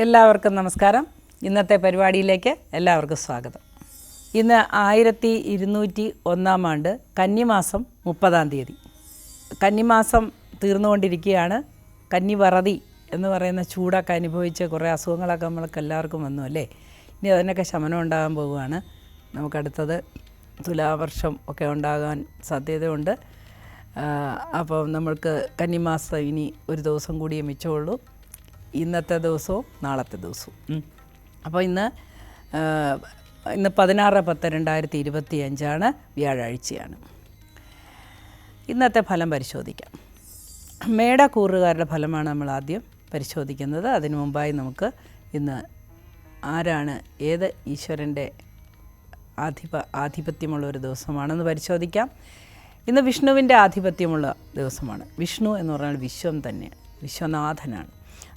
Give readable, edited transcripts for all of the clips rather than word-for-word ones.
എല്ലാവർക്കും നമസ്കാരം. ഇന്നത്തെ പരിപാടിയിലേക്ക് എല്ലാവർക്കും സ്വാഗതം. ഇന്ന് 1201 ആണ്ട് കന്നിമാസം 30 കന്നിമാസം തീർന്നുകൊണ്ടിരിക്കുകയാണ്. കന്നിവറതി എന്ന് പറയുന്ന ചൂടൊക്കെ അനുഭവിച്ച് കുറേ അസുഖങ്ങളൊക്കെ നമ്മൾക്ക് എല്ലാവർക്കും വന്നു അല്ലേ. ഇനി അതിനൊക്കെ ശമനം ഉണ്ടാകാൻ പോവുകയാണ്. നമുക്കടുത്തത് തുലാവർഷം ഒക്കെ ഉണ്ടാകാൻ സാധ്യതയുണ്ട്. അപ്പോൾ നമ്മൾക്ക് കന്നിമാസം ഇനി ഒരു ദിവസം കൂടിയേ മിച്ചമുള്ളൂ. ഇന്നത്തെ ദിവസവും നാളത്തെ ദിവസവും. അപ്പോൾ ഇന്ന് 16/10/2025 വ്യാഴാഴ്ചയാണ്. ഇന്നത്തെ ഫലം പരിശോധിക്കാം. മേടക്കൂറുകാരുടെ ഫലമാണ് നമ്മൾ ആദ്യം പരിശോധിക്കുന്നത്. അതിനു മുമ്പായി നമുക്ക് ഇന്ന് ആരാണ്, ഏത് ഈശ്വരൻ്റെ ആധിപത്യമുള്ള ഒരു ദിവസമാണെന്ന് പരിശോധിക്കാം. ഇന്ന് വിഷ്ണുവിൻ്റെ ആധിപത്യമുള്ള ദിവസമാണ്. വിഷ്ണു എന്ന് പറഞ്ഞാൽ വിശ്വം തന്നെ, വിശ്വനാഥനാണ്.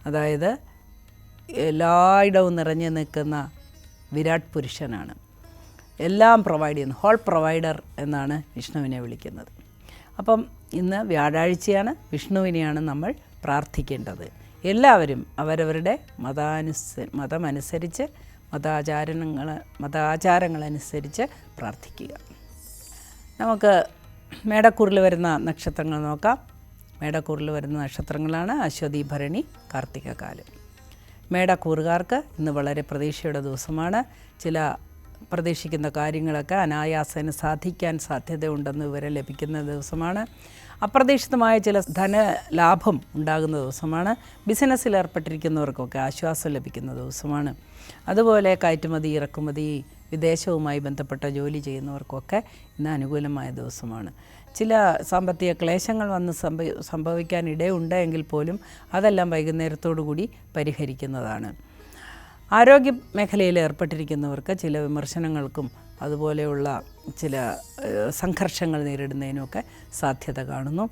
അതായത് എല്ലായിടവും നിറഞ്ഞു നിൽക്കുന്ന വിരാട് പുരുഷനാണ്. എല്ലാം പ്രൊവൈഡ് ചെയ്യുന്നു. ഹോൾ പ്രൊവൈഡർ എന്നാണ് വിഷ്ണുവിനെ വിളിക്കുന്നത്. അപ്പം ഇന്ന് വ്യാഴാഴ്ചയാണ്. വിഷ്ണുവിനെയാണ് നമ്മൾ പ്രാർത്ഥിക്കേണ്ടത്. എല്ലാവരും അവരവരുടെ മതമനുസരിച്ച് മതാചാരങ്ങളനുസരിച്ച് പ്രാർത്ഥിക്കുക. നമുക്ക് മേടക്കൂറിൽ വരുന്ന നക്ഷത്രങ്ങൾ നോക്കാം. മേടക്കൂറിൽ വരുന്ന നക്ഷത്രങ്ങളാണ് അശ്വതി, ഭരണി, കാർത്തികകാലം. മേടക്കൂറുകാർക്ക് ഇന്ന് വളരെ പ്രതീക്ഷയുടെ ദിവസമാണ്. ചില പ്രതീക്ഷിക്കുന്ന കാര്യങ്ങളൊക്കെ അനായാസേന സാധിക്കാൻ സാധ്യതയുണ്ടെന്ന് വിവരം ലഭിക്കുന്ന ദിവസമാണ്. അപ്രതീക്ഷിതമായ ചില ധനലാഭം ഉണ്ടാകുന്ന ദിവസമാണ്. ബിസിനസ്സിൽ ഏർപ്പെട്ടിരിക്കുന്നവർക്കൊക്കെ ആശ്വാസം ലഭിക്കുന്ന ദിവസമാണ്. അതുപോലെ കയറ്റുമതി, ഇറക്കുമതി, വിദേശവുമായി ബന്ധപ്പെട്ട ജോലി ചെയ്യുന്നവർക്കൊക്കെ ഇന്ന് അനുകൂലമായ ദിവസമാണ്. ചില സാമ്പത്തിക ക്ലേശങ്ങൾ വന്ന് സംഭവിക്കാൻ ഇടയുണ്ടെങ്കിൽ പോലും അതെല്ലാം വൈകുന്നേരത്തോടു കൂടി പരിഹരിക്കുന്നതാണ്. ആരോഗ്യ മേഖലയിൽ ഏർപ്പെട്ടിരിക്കുന്നവർക്ക് ചില വിമർശനങ്ങൾക്കും അതുപോലെയുള്ള ചില സംഘർഷങ്ങൾ നേരിടുന്നതിനുമൊക്കെ സാധ്യത കാണുന്നു.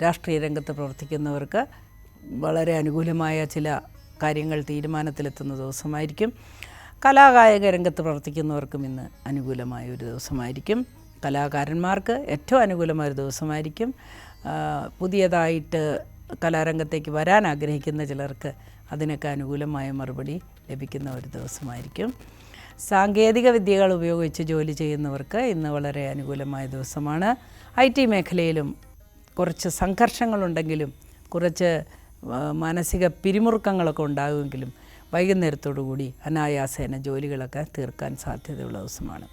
രാഷ്ട്രീയ രംഗത്ത് പ്രവർത്തിക്കുന്നവർക്ക് വളരെ അനുകൂലമായ ചില കാര്യങ്ങൾ തീരുമാനത്തിലെത്തുന്ന ദിവസമായിരിക്കും. കലാകായിക രംഗത്ത് പ്രവർത്തിക്കുന്നവർക്കും ഇന്ന് അനുകൂലമായ ഒരു ദിവസമായിരിക്കും. കലാകാരന്മാർക്ക് ഏറ്റവും അനുകൂലമായൊരു ദിവസമായിരിക്കും. പുതിയതായിട്ട് കലാരംഗത്തേക്ക് വരാൻ ആഗ്രഹിക്കുന്ന ചിലർക്ക് അതിനൊക്കെ അനുകൂലമായ മറുപടി ലഭിക്കുന്ന ഒരു ദിവസമായിരിക്കും. സാങ്കേതിക വിദ്യകൾ ഉപയോഗിച്ച് ജോലി ചെയ്യുന്നവർക്ക് ഇന്ന് വളരെ അനുകൂലമായ ദിവസമാണ്. IT മേഖലയിലും കുറച്ച് സംഘർഷങ്ങളുണ്ടെങ്കിലും കുറച്ച് മാനസിക പിരിമുറുക്കങ്ങളൊക്കെ ഉണ്ടാകുമെങ്കിലും വൈകുന്നേരത്തോടു കൂടി അനായാസേന ജോലികളൊക്കെ തീർക്കാൻ സാധ്യതയുള്ള ദിവസമാണ്.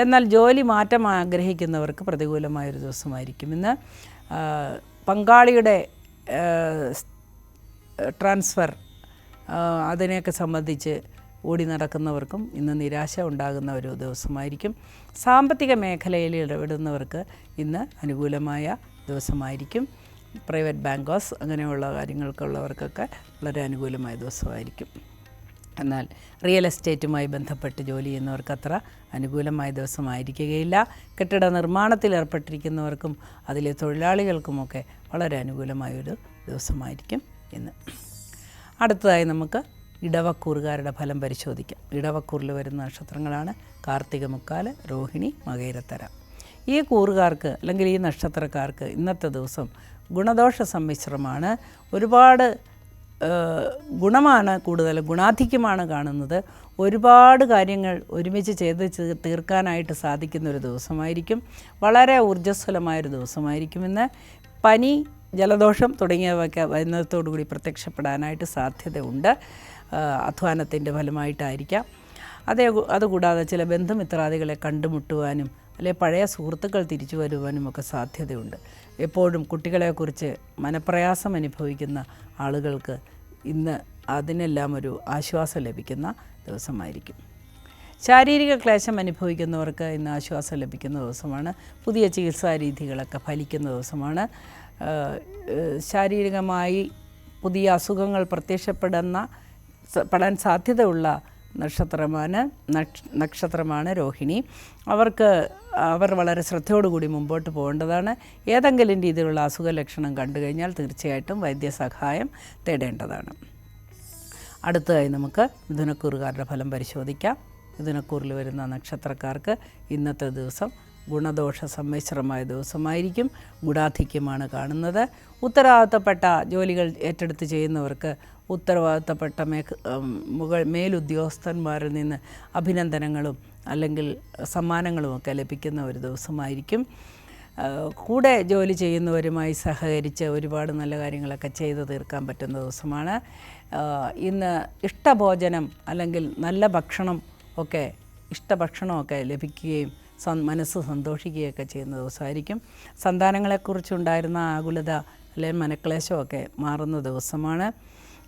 എന്നാൽ ജോലി മാറ്റം ആഗ്രഹിക്കുന്നവർക്ക് പ്രതികൂലമായൊരു ദിവസമായിരിക്കും ഇന്ന്. പങ്കാളിയുടെ ട്രാൻസ്ഫർ അതിനെയൊക്കെ സംബന്ധിച്ച് ഓടി നടക്കുന്നവർക്കും ഇന്ന് നിരാശ ഉണ്ടാകുന്ന ഒരു ദിവസമായിരിക്കും. സാമ്പത്തിക മേഖലയിൽ ഇടപെടുന്നവർക്ക് ഇന്ന് അനുകൂലമായ ദിവസമായിരിക്കും. പ്രൈവറ്റ് ബാങ്കേഴ്സ് അങ്ങനെയുള്ള കാര്യങ്ങൾക്കുള്ളവർക്കൊക്കെ വളരെ അനുകൂലമായ ദിവസമായിരിക്കും. എന്നാൽ റിയൽ എസ്റ്റേറ്റുമായി ബന്ധപ്പെട്ട് ജോലി ചെയ്യുന്നവർക്ക് അത്ര അനുകൂലമായ ദിവസമായിരിക്കുകയില്ല. കെട്ടിട നിർമ്മാണത്തിൽ ഏർപ്പെട്ടിരിക്കുന്നവർക്കും അതിലെ തൊഴിലാളികൾക്കുമൊക്കെ വളരെ അനുകൂലമായൊരു ദിവസമായിരിക്കും ഇന്ന്. അടുത്തതായി നമുക്ക് ഇടവക്കൂറുകാരുടെ ഫലം പരിശോധിക്കാം. ഇടവക്കൂറിൽ വരുന്ന നക്ഷത്രങ്ങളാണ് കാർത്തിക, മുക്കാല്, രോഹിണി, മകയിരത്തര. ഈ കൂറുകാർക്ക് അല്ലെങ്കിൽ ഈ നക്ഷത്രക്കാർക്ക് ഇന്നത്തെ ദിവസം ഗുണദോഷ സമ്മിശ്രമാണ്. ഒരുപാട് ഗുണമാണ് കൂടുതൽ, ഗുണാധിക്യമാണ് കാണുന്നത്. ഒരുപാട് കാര്യങ്ങൾ ഒരുമിച്ച് ചെയ്ത് തീർക്കാനായിട്ട് സാധിക്കുന്നൊരു ദിവസമായിരിക്കും. വളരെ ഊർജ്ജസ്വലമായൊരു ദിവസമായിരിക്കും ഇന്ന്. പനി, ജലദോഷം തുടങ്ങിയവയൊക്കെ വരുന്നതോടുകൂടി പ്രത്യക്ഷപ്പെടാനായിട്ട് സാധ്യതയുണ്ട്. അധ്വാനത്തിൻ്റെ ഫലമായിട്ടായിരിക്കാം. അതുകൂടാതെ ചില ബന്ധുമിത്രാദികളെ കണ്ടുമുട്ടുവാനും അല്ലെങ്കിൽ പഴയ സുഹൃത്തുക്കൾ തിരിച്ചു വരുവാനും ഒക്കെ സാധ്യതയുണ്ട്. എപ്പോഴും കുട്ടികളെക്കുറിച്ച് മനപ്രയാസം അനുഭവിക്കുന്ന ആളുകൾക്ക് ഇന്ന് അതിനെല്ലാം ഒരു ആശ്വാസം ലഭിക്കുന്ന ദിവസമായിരിക്കും. ശാരീരിക ക്ലേശം അനുഭവിക്കുന്നവർക്ക് ഇന്ന് ആശ്വാസം ലഭിക്കുന്ന ദിവസമാണ്. പുതിയ ചികിത്സാ രീതികളൊക്കെ ഫലിക്കുന്ന ദിവസമാണ്. ശാരീരികമായി പുതിയ അസുഖങ്ങൾ പ്രത്യക്ഷപ്പെടാൻ സാധ്യതയുള്ള നക്ഷത്രമാണ് രോഹിണി. അവർ വളരെ ശ്രദ്ധയോടുകൂടി മുമ്പോട്ട് പോകേണ്ടതാണ്. ഏതെങ്കിലും രീതിയിലുള്ള അസുഖ ലക്ഷണം കണ്ടു കഴിഞ്ഞാൽ തീർച്ചയായിട്ടും വൈദ്യസഹായം തേടേണ്ടതാണ്. അടുത്തതായി നമുക്ക് മിഥുനക്കൂറുകാരുടെ ഫലം പരിശോധിക്കാം. മിഥുനക്കൂറിൽ വരുന്ന നക്ഷത്രക്കാർക്ക് ഇന്നത്തെ ദിവസം ഗുണദോഷ സമ്മിശ്രമായ ദിവസമായിരിക്കും. ഗുണാധിക്യമാണ് കാണുന്നത്. ഉത്തരവാദിത്തപ്പെട്ട ജോലികൾ ഏറ്റെടുത്ത് ചെയ്യുന്നവർക്ക് ഉത്തരവാദിത്തപ്പെട്ട മേലുദ്യോഗസ്ഥന്മാരിൽ നിന്ന് അഭിനന്ദനങ്ങളും അല്ലെങ്കിൽ സമ്മാനങ്ങളുമൊക്കെ ലഭിക്കുന്ന ഒരു ദിവസമായിരിക്കും. കൂടെ ജോലി ചെയ്യുന്നവരുമായി സഹകരിച്ച് ഒരുപാട് നല്ല കാര്യങ്ങളൊക്കെ ചെയ്തു തീർക്കാൻ പറ്റുന്ന ദിവസമാണ്. ഇന്ന് ഇഷ്ടഭോജനം അല്ലെങ്കിൽ നല്ല ഭക്ഷണം ഒക്കെ ഇഷ്ടഭക്ഷണമൊക്കെ ലഭിക്കുകയും മനസ്സ് സന്തോഷിക്കുകയൊക്കെ ചെയ്യുന്ന ദിവസമായിരിക്കും. സന്താനങ്ങളെക്കുറിച്ചുണ്ടായിരുന്ന ആകുലത അല്ലെങ്കിൽ മനക്ലേശമൊക്കെ മാറുന്ന ദിവസമാണ്.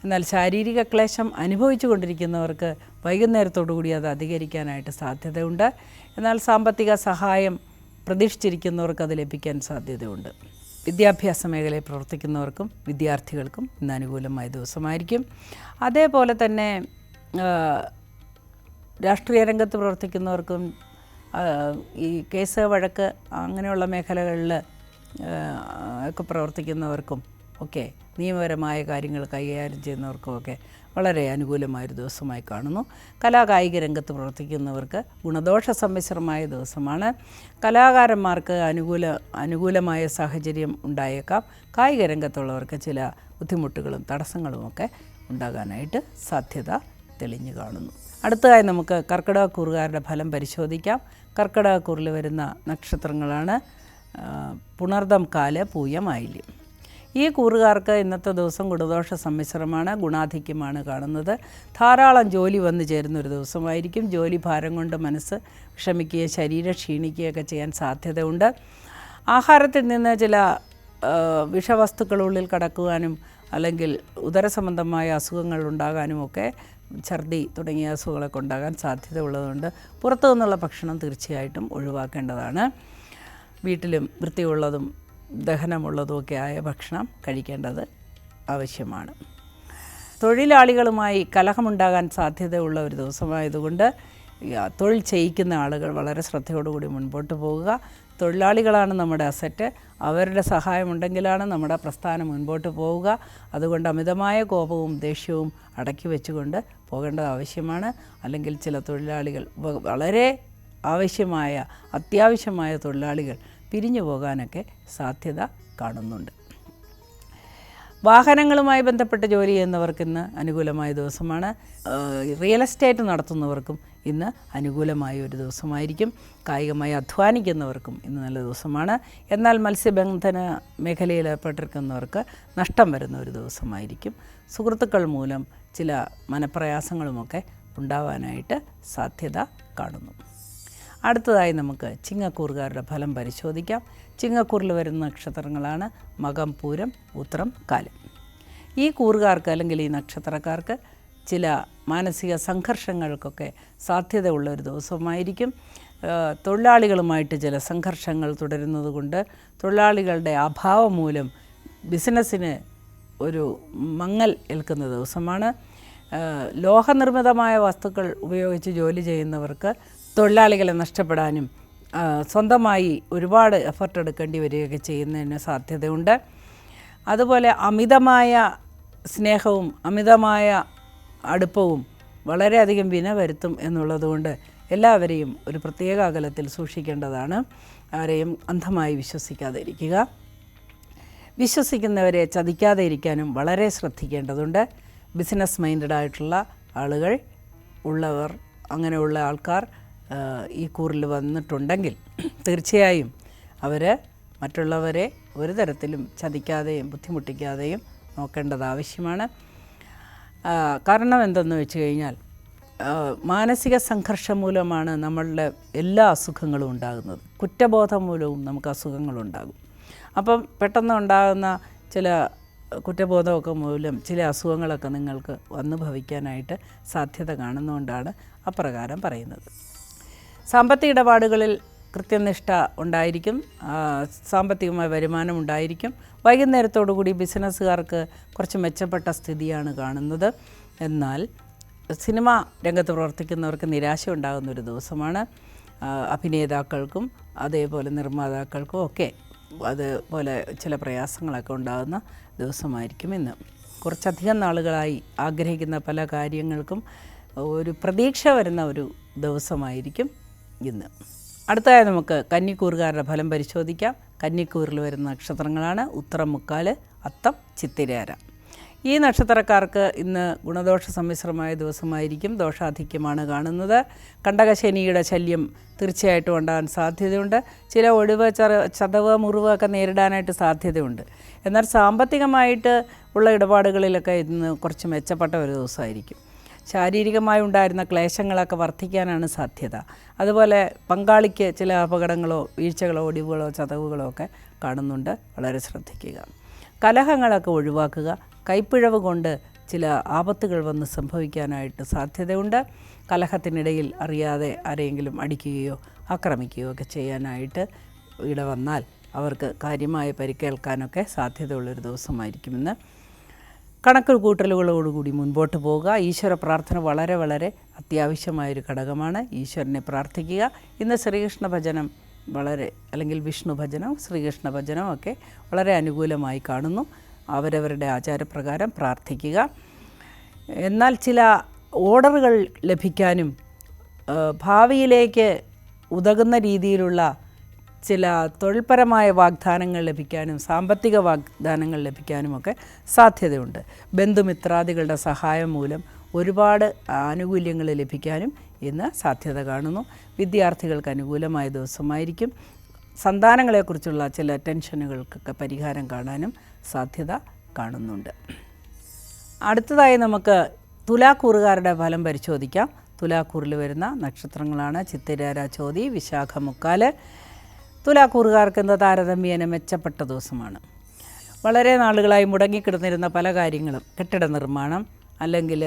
എന്നാൽ ശാരീരിക ക്ലേശം അനുഭവിച്ചു കൊണ്ടിരിക്കുന്നവർക്ക് വൈകുന്നേരത്തോടുകൂടി അത് അധികരിക്കാനായിട്ട് സാധ്യതയുണ്ട്. എന്നാൽ സാമ്പത്തിക സഹായം പ്രതീക്ഷിച്ചിരിക്കുന്നവർക്ക് അത് ലഭിക്കാൻ സാധ്യതയുണ്ട്. വിദ്യാഭ്യാസ മേഖലയിൽ പ്രവർത്തിക്കുന്നവർക്കും വിദ്യാർത്ഥികൾക്കും ഇന്ന് അനുകൂലമായ ദിവസമായിരിക്കും. അതേപോലെ തന്നെ രാഷ്ട്രീയ രംഗത്ത് പ്രവർത്തിക്കുന്നവർക്കും ഈ കേസ് വഴക്ക് അങ്ങനെയുള്ള മേഖലകളിൽ ഒക്കെ പ്രവർത്തിക്കുന്നവർക്കും ഒക്കെ നിയമപരമായ കാര്യങ്ങൾ കൈകാര്യം ചെയ്യുന്നവർക്കുമൊക്കെ വളരെ അനുകൂലമായൊരു ദിവസമായി കാണുന്നു. കലാകായിക രംഗത്ത് പ്രവർത്തിക്കുന്നവർക്ക് ഗുണദോഷ സമ്മിശ്രമായ ദിവസമാണ്. കലാകാരന്മാർക്ക് അനുകൂലമായ സാഹചര്യം ഉണ്ടായേക്കാം. കായിക രംഗത്തുള്ളവർക്ക് ചില ബുദ്ധിമുട്ടുകളും തടസ്സങ്ങളുമൊക്കെ ഉണ്ടാകാനായിട്ട് സാധ്യത തെളിഞ്ഞു കാണുന്നു. അടുത്തതായി നമുക്ക് കർക്കിടകക്കൂറുകാരുടെ ഫലം പരിശോധിക്കാം. കർക്കിടകക്കൂറിൽ വരുന്ന നക്ഷത്രങ്ങളാണ് പുണർദം, കാല്, പൂയം, ആയില്യം. ഈ കൂറുകാർക്ക് ഇന്നത്തെ ദിവസം ഗുണദോഷ സമ്മിശ്രമാണ്, ഗുണാധിക്യമാണ് കാണുന്നത്. ധാരാളം ജോലി വന്നു ചേരുന്നൊരു ദിവസമായിരിക്കും. ജോലി ഭാരം കൊണ്ട് മനസ്സ് വിഷമിക്കുകയും ശരീരം ക്ഷീണിക്കുകയൊക്കെ ചെയ്യാൻ സാധ്യതയുണ്ട്. ആഹാരത്തിൽ നിന്ന് ചില വിഷവസ്തുക്കളുള്ളിൽ കടക്കുവാനും അല്ലെങ്കിൽ ഉദരസംബന്ധമായ അസുഖങ്ങൾ ഉണ്ടാകാനുമൊക്കെ ഛർദി തുടങ്ങിയ അസുഖങ്ങളൊക്കെ ഉണ്ടാകാൻ സാധ്യത ഉള്ളതുകൊണ്ട് പുറത്തു നിന്നുള്ള ഭക്ഷണം തീർച്ചയായിട്ടും ഒഴിവാക്കേണ്ടതാണ്. വീട്ടിലും വൃത്തിയുള്ളതും ദഹനമുള്ളതുമൊക്കെ ആയ ഭക്ഷണം കഴിക്കേണ്ടത് ആവശ്യമാണ്. തൊഴിലാളികളുമായി കലഹമുണ്ടാകാൻ സാധ്യതയുള്ള ഒരു ദിവസമായതുകൊണ്ട് തൊഴിൽ ചെയ്യിക്കുന്ന ആളുകൾ വളരെ ശ്രദ്ധയോടുകൂടി മുൻപോട്ട് പോവുക. തൊഴിലാളികളാണ് നമ്മുടെ അസറ്റ്. അവരുടെ സഹായമുണ്ടെങ്കിലാണ് നമ്മുടെ പ്രസ്ഥാനം മുൻപോട്ട് പോവുക. അതുകൊണ്ട് അമിതമായ കോപവും ദേഷ്യവും അടക്കി വെച്ചുകൊണ്ട് പോകേണ്ടത് ആവശ്യമാണ്. അല്ലെങ്കിൽ ചില തൊഴിലാളികൾ വളരെ അത്യാവശ്യമായ തൊഴിലാളികൾ പിരിഞ്ഞു പോകാനൊക്കെ സാധ്യത കാണുന്നുണ്ട്. വാഹനങ്ങളുമായി ബന്ധപ്പെട്ട് ജോലി ചെയ്യുന്നവർക്ക് ഇന്ന് അനുകൂലമായ ദിവസമാണ്. റിയൽ എസ്റ്റേറ്റ് നടത്തുന്നവർക്കും ഇന്ന് അനുകൂലമായ ഒരു ദിവസമായിരിക്കും. കായികമായി അധ്വാനിക്കുന്നവർക്കും ഇന്ന് നല്ല ദിവസമാണ്. എന്നാൽ മത്സ്യബന്ധന മേഖലയിൽ ഏർപ്പെട്ടിരിക്കുന്നവർക്ക് നഷ്ടം വരുന്ന ഒരു ദിവസമായിരിക്കും. സുഹൃത്തുക്കൾ മൂലം ചില മനപ്രയാസങ്ങളുമൊക്കെ ഉണ്ടാവാനായിട്ട് സാധ്യത കാണുന്നു. അടുത്തതായി നമുക്ക് ചിങ്ങക്കൂറുകാരുടെ ഫലം പരിശോധിക്കാം. ചിങ്ങക്കൂറിൽ വരുന്ന നക്ഷത്രങ്ങളാണ് മകം, പൂരം, ഉത്രം, കാലം. ഈ കൂറുകാർക്ക് അല്ലെങ്കിൽ ഈ നക്ഷത്രക്കാർക്ക് ചില മാനസിക സംഘർഷങ്ങൾക്കൊക്കെ സാധ്യതയുള്ള ഒരു ദിവസമായിരിക്കും. തൊഴിലാളികളുമായിട്ട് ചില സംഘർഷങ്ങൾ തുടരുന്നത് കൊണ്ട് തൊഴിലാളികളുടെ അഭാവം മൂലം ബിസിനസ്സിന് ഒരു മങ്ങൽ ഏൽക്കുന്ന ദിവസമാണ്. ലോഹനിർമ്മിതമായ വസ്തുക്കൾ ഉപയോഗിച്ച് ജോലി ചെയ്യുന്നവർക്ക് തൊഴിലാളികളെ നഷ്ടപ്പെടാനും സ്വന്തമായി ഒരുപാട് എഫർട്ട് എടുക്കേണ്ടി വരികയൊക്കെ ചെയ്യുന്നതിന് സാധ്യതയുണ്ട്. അതുപോലെ അമിതമായ സ്നേഹവും അമിതമായ അടുപ്പവും വളരെയധികം വിന വരുത്തും എന്നുള്ളതുകൊണ്ട് എല്ലാവരെയും ഒരു പ്രത്യേക അകലത്തിൽ സൂക്ഷിക്കേണ്ടതാണ്. ആരെയും അന്ധമായി വിശ്വസിക്കാതെ ഇരിക്കുക. വിശ്വസിക്കുന്നവരെ ചതിക്കാതെ ഇരിക്കാനും വളരെ ശ്രദ്ധിക്കേണ്ടതുണ്ട്. ബിസിനസ് മൈൻഡഡായിട്ടുള്ള ആളുകൾ ഉള്ളവർ, അങ്ങനെയുള്ള ആൾക്കാർ ഈ കൂറിൽ വന്നിട്ടുണ്ടെങ്കിൽ തീർച്ചയായും അവർ മറ്റുള്ളവരെ ഒരു തരത്തിലും ചതിക്കാതെയും ബുദ്ധിമുട്ടിക്കാതെയും നോക്കേണ്ടത് ആവശ്യമാണ്. കാരണം എന്തെന്ന് വെച്ച് കഴിഞ്ഞാൽ മാനസിക സംഘർഷം മൂലമാണ് നമ്മളുടെ എല്ലാ അസുഖങ്ങളും ഉണ്ടാകുന്നത്. കുറ്റബോധം മൂലവും നമുക്ക് അസുഖങ്ങളുണ്ടാകും. അപ്പം പെട്ടെന്ന് ഉണ്ടാകുന്ന ചില കുറ്റബോധമൊക്കെ മൂലം ചില അസുഖങ്ങളൊക്കെ നിങ്ങൾക്ക് വന്നു ഭവിക്കാനായിട്ട് സാധ്യത കാണുന്നതുകൊണ്ടാണ് അപ്രകാരം പറയുന്നത്. സാമ്പത്തിക ഇടപാടുകളിൽ കൃത്യനിഷ്ഠ ഉണ്ടായിരിക്കും. സാമ്പത്തികമായ വരുമാനം ഉണ്ടായിരിക്കും. വൈകുന്നേരത്തോടുകൂടി ബിസിനസ്സുകാർക്ക് കുറച്ച് മെച്ചപ്പെട്ട സ്ഥിതിയാണ് കാണുന്നത്. എന്നാൽ സിനിമ രംഗത്ത് പ്രവർത്തിക്കുന്നവർക്ക് നിരാശ ഉണ്ടാകുന്നൊരു ദിവസമാണ്. അഭിനേതാക്കൾക്കും അതേപോലെ നിർമ്മാതാക്കൾക്കും ഒക്കെ അതുപോലെ ചില പ്രയാസങ്ങളൊക്കെ ഉണ്ടാകുന്ന ദിവസമായിരിക്കും ഇന്ന്. കുറച്ചധികം നാളുകളായി ആഗ്രഹിക്കുന്ന പല കാര്യങ്ങൾക്കും ഒരു പ്രതീക്ഷ വരുന്ന ഒരു ദിവസമായിരിക്കും ഇന്ന്. അടുത്തതായി നമുക്ക് കന്നിക്കൂറുകാരുടെ ഫലം പരിശോധിക്കാം. കന്നിക്കൂറിൽ വരുന്ന നക്ഷത്രങ്ങളാണ് ഉത്തരം, മുക്കാല്, അത്തം, ചിത്തിരേര. ഈ നക്ഷത്രക്കാർക്ക് ഇന്ന് ഗുണദോഷ സമ്മിശ്രമായ ദിവസമായിരിക്കും. ദോഷാധിക്യമാണ് കാണുന്നത്. കണ്ടകശനിയുടെ ശല്യം തീർച്ചയായിട്ടും ഉണ്ടാകാൻ സാധ്യതയുണ്ട്. ചില ഒടിവ്, ചതവ്, മുറിവ് ഒക്കെ നേരിടാനായിട്ട് സാധ്യതയുണ്ട്. എന്നാൽ സാമ്പത്തികമായിട്ട് ഉള്ള ഇടപാടുകളിലൊക്കെ ഇന്ന് കുറച്ച് മെച്ചപ്പെട്ട ഒരു ദിവസമായിരിക്കും. ശാരീരികമായി ഉണ്ടായിരുന്ന ക്ലേശങ്ങളൊക്കെ വർദ്ധിക്കാനാണ് സാധ്യത. അതുപോലെ പങ്കാളിക്ക് ചില അപകടങ്ങളോ വീഴ്ചകളോ ഒടിവുകളോ ചതവുകളോ ഒക്കെ കാണുന്നുണ്ട്. വളരെ ശ്രദ്ധിക്കുക. കലഹങ്ങളൊക്കെ ഒഴിവാക്കുക. കൈപ്പിഴവ് കൊണ്ട് ചില ആപത്തുകൾ വന്ന് സംഭവിക്കാനായിട്ട് സാധ്യതയുണ്ട്. കലഹത്തിനിടയിൽ അറിയാതെ ആരെങ്കിലും അടിക്കുകയോ ആക്രമിക്കുകയോ ഒക്കെ ചെയ്യാനായിട്ട് ഇടവന്നാൽ അവർക്ക് കാര്യമായ പരിക്കേൽക്കാനൊക്കെ സാധ്യതയുള്ളൊരു ദിവസമായിരിക്കുമെന്ന്. കണക്ക് കൂട്ടലുകളോടുകൂടി മുൻപോട്ട് പോവുക. ഈശ്വര പ്രാർത്ഥന വളരെ വളരെ അത്യാവശ്യമായൊരു ഘടകമാണ്. ഈശ്വരനെ പ്രാർത്ഥിക്കുക. ഇന്ന് ശ്രീകൃഷ്ണ ഭജനം അല്ലെങ്കിൽ വിഷ്ണു ഭജനം, ശ്രീകൃഷ്ണ ഭജനം ഒക്കെ വളരെ അനുകൂലമായി കാണുന്നു. അവരവരുടെ ആചാരപ്രകാരം പ്രാർത്ഥിക്കുക. എന്നാൽ ചില ഓർഡറുകൾ ലഭിക്കാനും ഭാവിയിലേക്ക് ഉതകുന്ന രീതിയിലുള്ള ചില തൊഴിൽപരമായ വാഗ്ദാനങ്ങൾ ലഭിക്കാനും സാമ്പത്തിക വാഗ്ദാനങ്ങൾ ലഭിക്കാനുമൊക്കെ സാധ്യതയുണ്ട്. ബന്ധുമിത്രാദികളുടെ സഹായം മൂലം ഒരുപാട് ആനുകൂല്യങ്ങൾ ലഭിക്കാനും ഇന്ന് സാധ്യത കാണുന്നു. വിദ്യാർത്ഥികൾക്ക് അനുകൂലമായ ദിവസമായിരിക്കും. സന്താനങ്ങളെക്കുറിച്ചുള്ള ചില ടെൻഷനുകൾക്കൊക്കെ പരിഹാരം കാണാനും സാധ്യത കാണുന്നുണ്ട്. അടുത്തതായി നമുക്ക് തുലാക്കൂറുകാരുടെ ഫലം പരിശോധിക്കാം. തുലാക്കൂറിൽ വരുന്ന നക്ഷത്രങ്ങളാണ് ചിത്തിര, ചോതി, വിശാഖ, മുക്കാല്. തുലാക്കൂറുകാർക്ക് ഇന്ന് താരതമ്യേന മെച്ചപ്പെട്ട ദിവസമാണ്. വളരെ നാളുകളായി മുടങ്ങിക്കിടന്നിരുന്ന പല കാര്യങ്ങളും, കെട്ടിട നിർമ്മാണം അല്ലെങ്കിൽ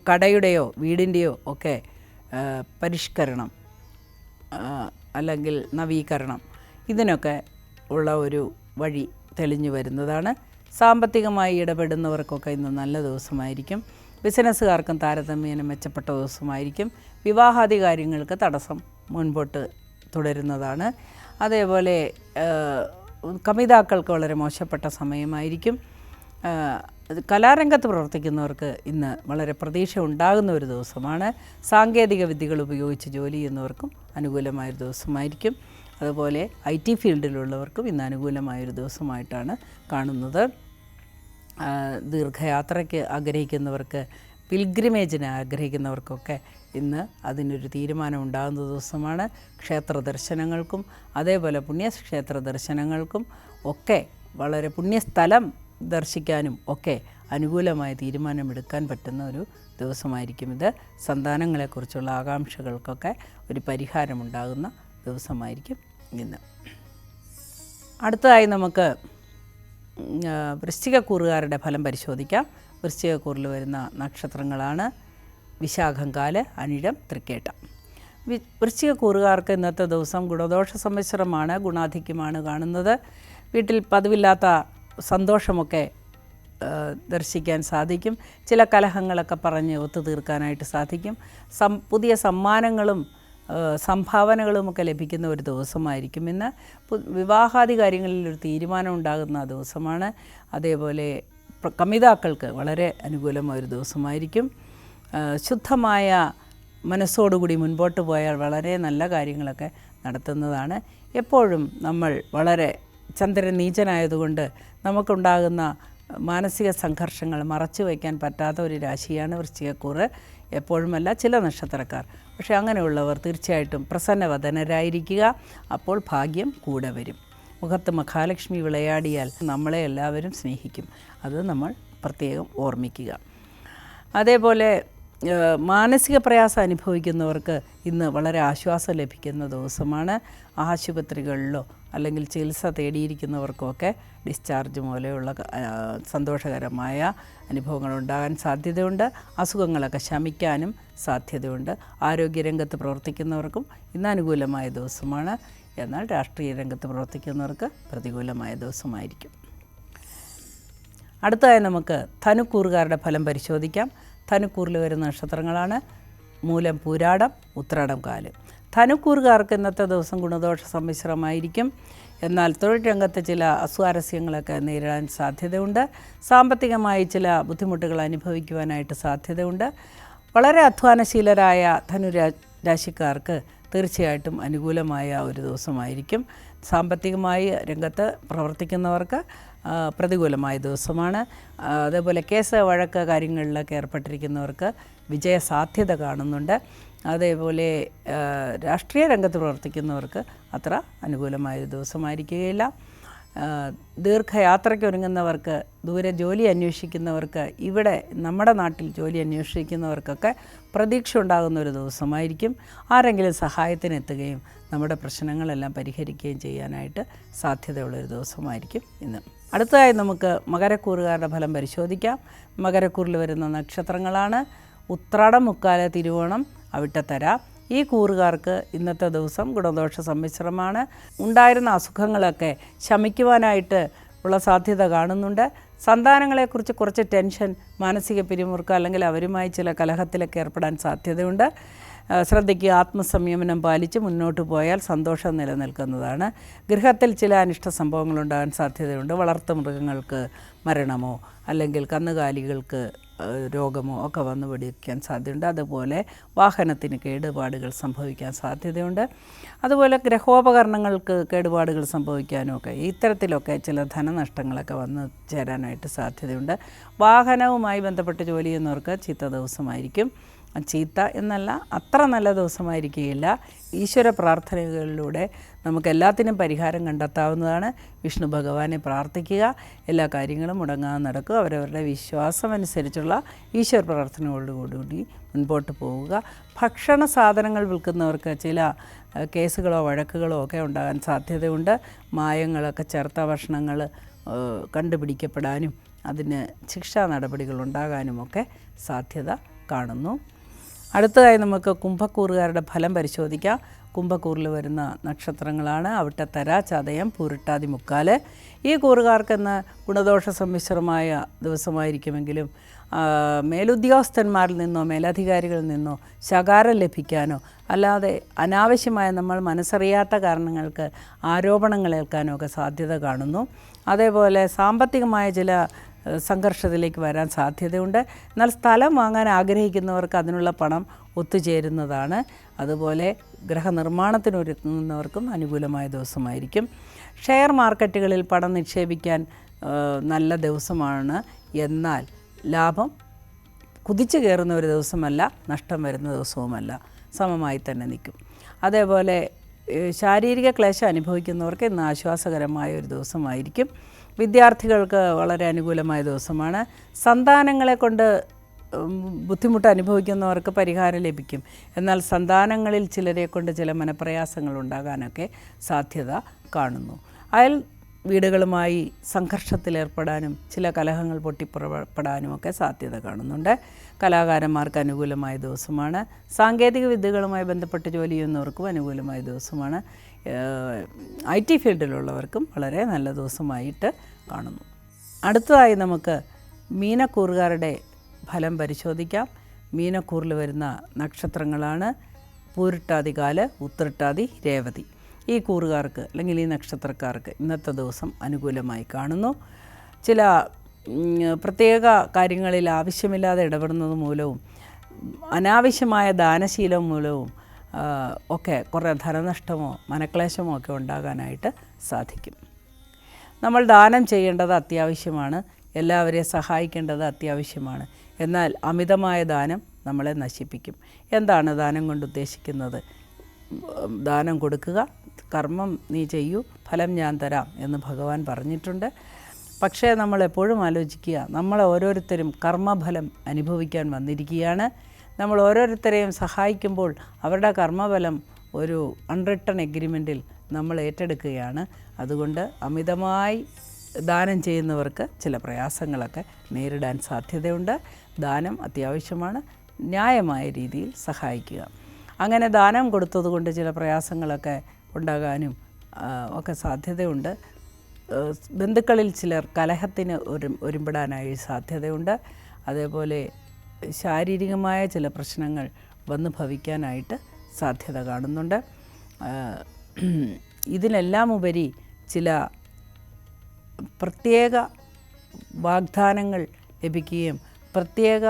കടയുടെയോ വീടിൻ്റെയോ ഒക്കെ പരിഷ്കരണം അല്ലെങ്കിൽ നവീകരണം, ഇതിനൊക്കെ ഉള്ള ഒരു വഴി തെളിഞ്ഞു വരുന്നതാണ്. സാമ്പത്തികമായി ഇടപെടുന്നവർക്കൊക്കെ ഇന്ന് നല്ല ദിവസമായിരിക്കും. ബിസിനസ്സുകാർക്കും താരതമ്യേന മെച്ചപ്പെട്ട ദിവസമായിരിക്കും. വിവാഹാദി കാര്യങ്ങൾക്ക് തടസ്സം മുൻപോട്ട് തുടരുന്നതാണ്. അതേപോലെ കമിതാക്കൾക്ക് വളരെ മോശപ്പെട്ട സമയമായിരിക്കും. കലാരംഗത്ത് പ്രവർത്തിക്കുന്നവർക്ക് ഇന്ന് വളരെ പ്രതീക്ഷ ഉണ്ടാകുന്ന ഒരു ദിവസമാണ്. സാങ്കേതിക വിദ്യകൾ ഉപയോഗിച്ച് ജോലി ചെയ്യുന്നവർക്കും അനുകൂലമായൊരു ദിവസമായിരിക്കും. അതുപോലെ IT ഫീൽഡിലുള്ളവർക്കും ഇന്ന് അനുകൂലമായൊരു ദിവസമായിട്ടാണ് കാണുന്നത്. ദീർഘയാത്രയ്ക്ക് ആഗ്രഹിക്കുന്നവർക്ക്, പിൽഗ്രിമേജിന് ആഗ്രഹിക്കുന്നവർക്കൊക്കെ ഇന്ന് അതിനൊരു തീരുമാനം ഉണ്ടാകുന്ന ദിവസമാണ്. ക്ഷേത്ര ദർശനങ്ങൾക്കും അതേപോലെ പുണ്യക്ഷേത്ര ദർശനങ്ങൾക്കും ഒക്കെ, വളരെ പുണ്യസ്ഥലം ദർശിക്കാനും ഒക്കെ അനുകൂലമായ തീരുമാനമെടുക്കാൻ പറ്റുന്ന ഒരു ദിവസമായിരിക്കും ഇത്. സന്താനങ്ങളെക്കുറിച്ചുള്ള ആകാംക്ഷകൾക്കൊക്കെ ഒരു പരിഹാരമുണ്ടാകുന്ന ദിവസമായിരിക്കും ഇന്ന്. അടുത്തതായി നമുക്ക് വൃശ്ചികക്കൂറുകാരുടെ ഫലം പരിശോധിക്കാം. വൃശ്ചികക്കൂറിൽ വരുന്ന നക്ഷത്രങ്ങളാണ് വിശാഖം, കാല്, അനിഴം, തൃക്കേട്ട. വൃശ്ചികക്കൂറുകാർക്ക് ഇന്നത്തെ ദിവസം ഗുണദോഷ സമ്മിശ്രമാണ്, ഗുണാധിക്യമാണ് കാണുന്നത്. വീട്ടിൽ പതിവില്ലാത്ത സന്തോഷമൊക്കെ ദർശിക്കാൻ സാധിക്കും. ചില കലഹങ്ങളൊക്കെ പറഞ്ഞ് ഒത്തുതീർക്കാനായിട്ട് സാധിക്കും. പുതിയ സമ്മാനങ്ങളും സംഭാവനകളുമൊക്കെ ലഭിക്കുന്ന ഒരു ദിവസമായിരിക്കും ഇന്ന്. വിവാഹാദി കാര്യങ്ങളിൽ ഒരു തീരുമാനം ഉണ്ടാകുന്ന ദിവസമാണ്. അതേപോലെ കമിതാക്കൾക്ക് വളരെ അനുകൂലമായൊരു ദിവസമായിരിക്കും. ശുദ്ധമായ മനസ്സോടുകൂടി മുൻപോട്ട് പോയാൽ വളരെ നല്ല കാര്യങ്ങളൊക്കെ നടത്തുന്നതാണ്. എപ്പോഴും നമ്മൾ വളരെ ചന്ദ്രൻ നീചനായതുകൊണ്ട് നമുക്കുണ്ടാകുന്ന മാനസിക സംഘർഷങ്ങൾ മറച്ചു വയ്ക്കാൻ പറ്റാത്ത ഒരു രാശിയാണ് വൃശ്ചികക്കൂറ്. എപ്പോഴുമല്ല, ചില നക്ഷത്രക്കാർ. പക്ഷേ അങ്ങനെയുള്ളവർ തീർച്ചയായിട്ടും പ്രസന്നവദനരായിരിക്കുക. അപ്പോൾ ഭാഗ്യം കൂടെ വരും. മുഖത്ത് മഹാലക്ഷ്മി വിളയാടിയാൽ നമ്മളെ എല്ലാവരും സ്നേഹിക്കും. അത് നമ്മൾ പ്രത്യേകം ഓർമ്മിക്കുക. അതേപോലെ മാനസിക പ്രയാസം അനുഭവിക്കുന്നവർക്ക് ഇന്ന് വളരെ ആശ്വാസം ലഭിക്കുന്ന ദിവസമാണ്. ആശുപത്രികളിലോ അല്ലെങ്കിൽ ചികിത്സ തേടിയിരിക്കുന്നവർക്കൊക്കെ ഡിസ്ചാർജ് പോലെയുള്ള സന്തോഷകരമായ അനുഭവങ്ങൾ ഉണ്ടാകാൻ സാധ്യതയുണ്ട്. അസുഖങ്ങളൊക്കെ ശമിക്കാനും സാധ്യതയുണ്ട്. ആരോഗ്യരംഗത്ത് പ്രവർത്തിക്കുന്നവർക്കും ഇന്ന് അനുകൂലമായ ദിവസമാണ്. എന്നാൽ രാഷ്ട്രീയ രംഗത്ത് പ്രവർത്തിക്കുന്നവർക്ക് പ്രതികൂലമായ ദിവസമായിരിക്കും. അടുത്തതായി നമുക്ക് ധനുക്കൂറുകാരുടെ ഫലം പരിശോധിക്കാം. ധനുക്കൂറിൽ വരുന്ന നക്ഷത്രങ്ങളാണ് മൂലം, പൂരാടം, ഉത്രാടം, കാല്. ധനുക്കൂറുകാർക്ക് ഇന്നത്തെ ദിവസം ഗുണദോഷ സമ്മിശ്രമായിരിക്കും. എന്നാൽ തൊഴിൽ രംഗത്ത് ചില അസ്വാരസ്യങ്ങളൊക്കെ നേരിടാൻ സാധ്യതയുണ്ട്. സാമ്പത്തികമായി ചില ബുദ്ധിമുട്ടുകൾ അനുഭവിക്കുവാനായിട്ട് സാധ്യതയുണ്ട്. വളരെ അധ്വാനശീലരായ ധനുരാശിക്കാർക്ക് തീർച്ചയായിട്ടും അനുകൂലമായ ഒരു ദിവസമായിരിക്കും. സാമ്പത്തികമായി രംഗത്ത് പ്രവർത്തിക്കുന്നവർക്ക് പ്രതികൂലമായ ദിവസമാണ്. അതേപോലെ കേസ് വഴക്ക് കാര്യങ്ങളിലൊക്കെ ഏർപ്പെട്ടിരിക്കുന്നവർക്ക് വിജയസാധ്യത കാണുന്നുണ്ട്. അതേപോലെ രാഷ്ട്രീയ രംഗത്ത് പ്രവർത്തിക്കുന്നവർക്ക് അത്ര അനുകൂലമായൊരു ദിവസമായിരിക്കുകയില്ല. ദീർഘയാത്രയ്ക്ക് ഒരുങ്ങുന്നവർക്ക്, ദൂരെ ജോലി അന്വേഷിക്കുന്നവർക്ക്, ഇവിടെ നമ്മുടെ നാട്ടിൽ ജോലി അന്വേഷിക്കുന്നവർക്കൊക്കെ പ്രതീക്ഷ ഉണ്ടാകുന്ന ഒരു ദിവസമായിരിക്കും. ആരെങ്കിലും സഹായത്തിനെത്തുകയും നമ്മുടെ പ്രശ്നങ്ങളെല്ലാം പരിഹരിക്കുകയും ചെയ്യാനായിട്ട് സാധ്യതയുള്ളൊരു ദിവസമായിരിക്കും ഇന്ന്. അടുത്തതായി നമുക്ക് മകരക്കൂറുകാരുടെ ഫലം പരിശോധിക്കാം. മകരക്കൂറിൽ വരുന്ന നക്ഷത്രങ്ങളാണ് ഉത്രാടം, മുക്കാല, തിരുവോണം, അവിട്ടത്തര. ഈ കൂറുകാർക്ക് ഇന്നത്തെ ദിവസം ഗുണദോഷ സമ്മിശ്രമാണ്. ഉണ്ടായിരുന്ന അസുഖങ്ങളൊക്കെ ശമിക്കുവാനായിട്ട് ഉള്ള സാധ്യത കാണുന്നുണ്ട്. സന്താനങ്ങളെക്കുറിച്ച് കുറച്ച് ടെൻഷൻ, മാനസിക പിരിമുറുക്കം അല്ലെങ്കിൽ അവരുമായി ചില കലഹത്തിലൊക്കെ ഏർപ്പെടാൻ സാധ്യതയുണ്ട്. ശ്രദ്ധിക്കുക, ആത്മസംയമനം പാലിച്ച് മുന്നോട്ട് പോയാൽ സന്തോഷം നിലനിൽക്കുന്നതാണ്. ഗൃഹത്തിൽ ചില അനിഷ്ട സംഭവങ്ങളുണ്ടാകാൻ സാധ്യതയുണ്ട്. വളർത്തു മൃഗങ്ങൾക്ക് മരണമോ അല്ലെങ്കിൽ കന്നുകാലികൾക്ക് രോഗമോ ഒക്കെ വന്നു പിടിക്കാൻ സാധ്യതയുണ്ട്. അതുപോലെ വാഹനത്തിന് കേടുപാടുകൾ സംഭവിക്കാൻ സാധ്യതയുണ്ട്. അതുപോലെ ഗ്രഹോപകരണങ്ങൾക്ക് കേടുപാടുകൾ സംഭവിക്കാനും ഒക്കെ ഇത്തരത്തിലൊക്കെ ചില ധനനഷ്ടങ്ങളൊക്കെ വന്നു ചേരാനായിട്ട് സാധ്യതയുണ്ട്. വാഹനവുമായി ബന്ധപ്പെട്ട് ജോലി ചെയ്യുന്നവർക്ക് ചീത്ത ദിവസമായിരിക്കും. ചീത്ത എന്നല്ല, അത്ര നല്ല ദിവസമായിരിക്കുകയില്ല. ഈശ്വര പ്രാർത്ഥനകളിലൂടെ നമുക്ക് എല്ലാത്തിനും പരിഹാരം കണ്ടെത്താവുന്നതാണ്. വിഷ്ണു ഭഗവാനെ പ്രാർത്ഥിക്കുക, എല്ലാ കാര്യങ്ങളും മുടങ്ങാതെ നടക്കുക. അവരവരുടെ വിശ്വാസം അനുസരിച്ചുള്ള ഈശ്വര പ്രാർത്ഥനകളോടുകൂടി മുൻപോട്ട് പോവുക. ഭക്ഷണ സാധനങ്ങൾ വിൽക്കുന്നവർക്ക് ചില കേസുകളോ വഴക്കുകളോ ഒക്കെ ഉണ്ടാകാൻ സാധ്യതയുണ്ട്. മായങ്ങളൊക്കെ ചേർത്ത ഭക്ഷണങ്ങൾ കണ്ടുപിടിക്കപ്പെടാനും അതിന് ശിക്ഷാ നടപടികൾ ഉണ്ടാകാനുമൊക്കെ സാധ്യത കാണുന്നു. അടുത്തതായി നമുക്ക് കുംഭക്കൂറുകാരുടെ ഫലം പരിശോധിക്കാം. കുംഭക്കൂറിൽ വരുന്ന നക്ഷത്രങ്ങളാണ് അവിട്ടത്തര, ചതയം, പൂരിട്ടാതി, മുക്കാല്. ഈ കൂറുകാർക്കെന്ന് ഗുണദോഷ സമ്മിശ്രമായ ദിവസമായിരിക്കുമെങ്കിലും മേലുദ്യോഗസ്ഥന്മാരിൽ നിന്നോ മേലധികാരികളിൽ നിന്നോ ശകാരം ലഭിക്കാനോ അല്ലാതെ അനാവശ്യമായ നമ്മൾ മനസ്സറിയാത്ത കാരണങ്ങൾക്ക് ആരോപണങ്ങൾ ഏൽക്കാനോ ഒക്കെ സാധ്യത കാണുന്നു. അതേപോലെ സാമ്പത്തികമായ ചില സംഘർഷത്തിലേക്ക് വരാൻ സാധ്യതയുണ്ട്. എന്നാൽ സ്ഥലം വാങ്ങാൻ ആഗ്രഹിക്കുന്നവർക്ക് അതിനുള്ള പണം ഒത്തുചേരുന്നതാണ്. അതുപോലെ ഗൃഹനിർമ്മാണത്തിനൊരുങ്ങുന്നവർക്കും അനുകൂലമായ ദിവസമായിരിക്കും. ഷെയർ മാർക്കറ്റുകളിൽ പണം നിക്ഷേപിക്കാൻ നല്ല ദിവസമാണ്. എന്നാൽ ലാഭം കുതിച്ചു കയറുന്ന ഒരു ദിവസമല്ല, നഷ്ടം വരുന്ന ദിവസവുമല്ല, സമമായി തന്നെ നിൽക്കും. അതേപോലെ ശാരീരിക ക്ലേശം അനുഭവിക്കുന്നവർക്ക് ഇന്ന് ആശ്വാസകരമായ ഒരു ദിവസമായിരിക്കും. വിദ്യാർത്ഥികൾക്ക് വളരെ അനുകൂലമായ ദിവസമാണ്. സന്താനങ്ങളെ കൊണ്ട് ബുദ്ധിമുട്ട് അനുഭവിക്കുന്നവർക്ക് പരിഹാരം ലഭിക്കും. എന്നാൽ സന്താനങ്ങളിൽ ചിലരെ കൊണ്ട് ചില മനപ്രയാസങ്ങൾ ഉണ്ടാകാനൊക്കെ സാധ്യത കാണുന്നു. അയൽ വീടുകളുമായി സംഘർഷത്തിലേർപ്പെടാനും ചില കലഹങ്ങൾ പൊട്ടിപ്പുറപ്പെടാനും ഒക്കെ സാധ്യത കാണുന്നുണ്ട്. കലാകാരന്മാർക്ക് അനുകൂലമായ ദിവസമാണ്. സാങ്കേതിക വിദ്യകളുമായി ബന്ധപ്പെട്ട് ജോലി ചെയ്യുന്നവർക്കും അനുകൂലമായ ദിവസമാണ്. IT ഫീൽഡിലുള്ളവർക്കും വളരെ നല്ല ദിവസമായിട്ട് കാണുന്നു. അടുത്തതായി നമുക്ക് മീനക്കൂറുകാരുടെ ഫലം പരിശോധിക്കാം. മീനക്കൂറിൽ വരുന്ന നക്ഷത്രങ്ങളാണ് പൂരിട്ടാതികാല്, ഉത്രട്ടാതി, രേവതി. ഈ കൂറുകാർക്ക് അല്ലെങ്കിൽ ഈ നക്ഷത്രക്കാർക്ക് ഇന്നത്തെ ദിവസം അനുകൂലമായി കാണുന്നു. ചില പ്രത്യേക കാര്യങ്ങളിൽ ആവശ്യമില്ലാതെ ഇടപെടുന്നത് മൂലവും അനാവശ്യമായ ദാനശീലം മൂലവും ഒക്കെ കുറേ ധനനഷ്ടമോ മനക്ലേശമോ ഒക്കെ ഉണ്ടാകാനായിട്ട് സാധിക്കും. നമ്മൾ ദാനം ചെയ്യേണ്ടത് അത്യാവശ്യമാണ്. എല്ലാവരെയും സഹായിക്കേണ്ടത് അത്യാവശ്യമാണ്. എന്നാൽ അമിതമായ ദാനം നമ്മളെ നശിപ്പിക്കും. എന്താണ് ദാനം കൊണ്ട് ഉദ്ദേശിക്കുന്നത്? ദാനം കൊടുക്കുക, കർമ്മം നീ ചെയ്യൂ, ഫലം ഞാൻ തരാം എന്ന് ഭഗവാൻ പറഞ്ഞിട്ടുണ്ട്. പക്ഷേ നമ്മളെപ്പോഴും ആലോചിക്കുക, നമ്മളെ ഓരോരുത്തരും കർമ്മഫലം അനുഭവിക്കാൻ വന്നിരിക്കുകയാണ്. നമ്മൾ ഓരോരുത്തരെയും സഹായിക്കുമ്പോൾ അവരുടെ കർമ്മഫലം ഒരു അൺറിട്ടൺ എഗ്രിമെൻറ്റിൽ നമ്മൾ ഏറ്റെടുക്കുകയാണ്. അതുകൊണ്ട് അമിതമായി ദാനം ചെയ്യുന്നവർക്ക് ചില പ്രയാസങ്ങളൊക്കെ നേരിടാൻ സാധ്യതയുണ്ട്. ദാനം അത്യാവശ്യമാണ്. ന്യായമായ രീതിയിൽ സഹായിക്കുക. അങ്ങനെ ദാനം കൊടുത്തതുകൊണ്ട് ചില പ്രയാസങ്ങളൊക്കെ ഉണ്ടാകാനും ഒക്കെ സാധ്യതയുണ്ട്. ബന്ധുക്കളിൽ ചിലർ കലഹത്തിന് ഒരുമ്പെടാനായി സാധ്യതയുണ്ട്. അതേപോലെ ശാരീരികമായ ചില പ്രശ്നങ്ങൾ വന്നു ഭവിക്കാനായിട്ട് സാധ്യത കാണുന്നുണ്ട്. ഇതിനെല്ലാം ഉപരി ചില പ്രത്യേക വാഗ്ദാനങ്ങൾ ലഭിക്കുകയും പ്രത്യേക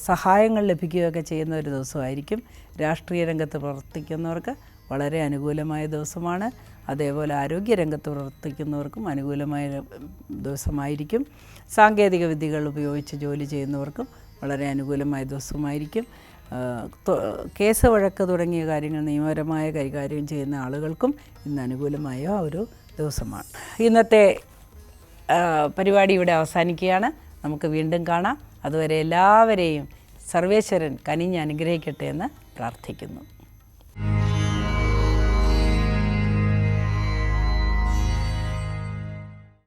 സഹായങ്ങൾ ലഭിക്കുകയൊക്കെ ചെയ്യുന്ന ഒരു ദിവസമായിരിക്കും. രാഷ്ട്രീയ രംഗത്ത് പ്രവർത്തിക്കുന്നവർക്ക് വളരെ അനുകൂലമായ ദിവസമാണ്. അതേപോലെ ആരോഗ്യരംഗത്ത് പ്രവർത്തിക്കുന്നവർക്കും അനുകൂലമായ ദിവസമായിരിക്കും. സാങ്കേതിക വിദ്യകൾ ഉപയോഗിച്ച് ജോലി ചെയ്യുന്നവർക്കും വളരെ അനുകൂലമായ ദിവസമായിരിക്കും. കേസ് വഴക്ക് തുടങ്ങിയ കാര്യങ്ങൾ നിയമപരമായ കൈകാര്യം ചെയ്യുന്ന ആളുകൾക്കും ഇന്ന് അനുകൂലമായ ഒരു ദിവസമാണ്. ഇന്നത്തെ പരിപാടി ഇവിടെ അവസാനിക്കുകയാണ്. നമുക്ക് വീണ്ടും കാണാം. അതുവരെ എല്ലാവരെയും സർവേശ്വരൻ കനിഞ്ഞ് അനുഗ്രഹിക്കട്ടെ എന്ന് പ്രാർത്ഥിക്കുന്നു.